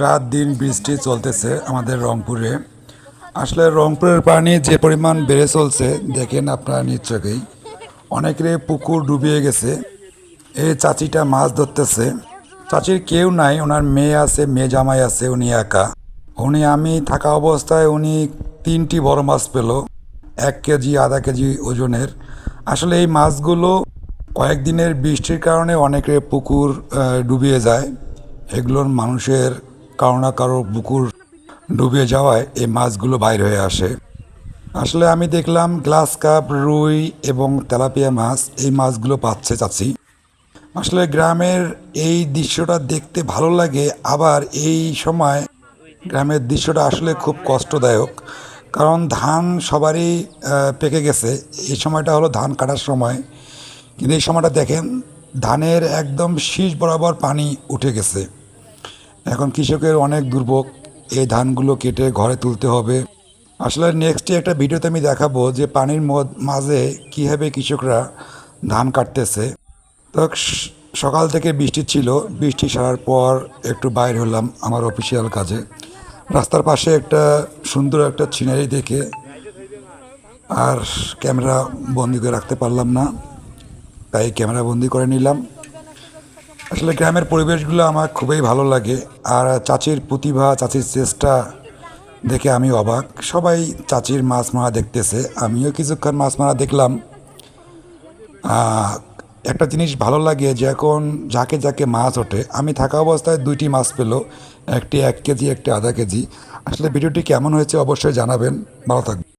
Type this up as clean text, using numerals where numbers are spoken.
রাত দিন বৃষ্টি চলতেছে আমাদের রংপুরে। আসলে রংপুরের পানি যে পরিমাণ বেড়ে চলছে দেখেন আপনারা নিশ্চয়ই। অনেকের পুকুর ডুবিয়ে গেছে। এই চাচিটা মাছ ধরতেছে। চাচির কেউ নাই, ওনার মেয়ে আছে, মেয়ে জামাই আছে, উনি একা। আমি থাকা অবস্থায় উনি 3টি বড় মাছ পেল, 1 কেজি, আধা কেজি ওজনের। আসলে এই মাছগুলো কয়েকদিনের বৃষ্টির কারণে অনেকের পুকুর ডুবিয়ে যায়। এগুলোর মানুষের কারো না কারো পুকুর ডুবিয়ে যাওয়ায় এই মাছগুলো বাইর হয়ে আসে। আসলে আমি দেখলাম গ্লাস কাপ, রুই এবং তেলাপিয়া মাছ, এই মাছগুলো পাচ্ছে চাচি। আসলে গ্রামের এই দৃশ্যটা দেখতে ভালো লাগে। আবার এই সময় গ্রামের দৃশ্যটা আসলে খুব কষ্টদায়ক, কারণ ধান সবারই পেকে গেছে। এই সময়টা হলো ধান কাটার সময়, কিন্তু এই সময়টা দেখেন ধানের একদম শীষ বরাবর পানি উঠে গেছে। এখন কৃষকের অনেক দুর্ভোগ, এই ধানগুলো কেটে ঘরে তুলতে হবে। আসলে নেক্সটে একটা ভিডিওতে আমি দেখাবো যে পানির মাঝে কীভাবে কৃষকরা ধান কাটতেছে। তো সকাল থেকে বৃষ্টি ছিল, বৃষ্টি সারার পর একটু বাইর হলাম আমার অফিসিয়াল কাজে। রাস্তার পাশে একটা সুন্দর একটা সিনারি দেখে আর ক্যামেরা বন্দি করে রাখতে পারলাম না, তাই ক্যামেরা বন্দি করে নিলাম। আসলে গ্রামের পরিবেশগুলো আমার খুবই ভালো লাগে। আর চাচির প্রতিভা, চাচির চেষ্টা দেখে আমি অবাক। সবাই চাচির মাছ মারা দেখতেছে, আমিও কিছুক্ষণ মাছ মারা দেখলাম। একটা জিনিস ভালো লাগে যে এখন যাকে যাকে মাছ ওঠে, আমি থাকা অবস্থায় 2টি মাছ পেলো, একটি 1 কেজি, একটি আধা কেজি। আসলে ভিডিওটি কেমন হয়েছে অবশ্যই জানাবেন। ভালো থাকবেন।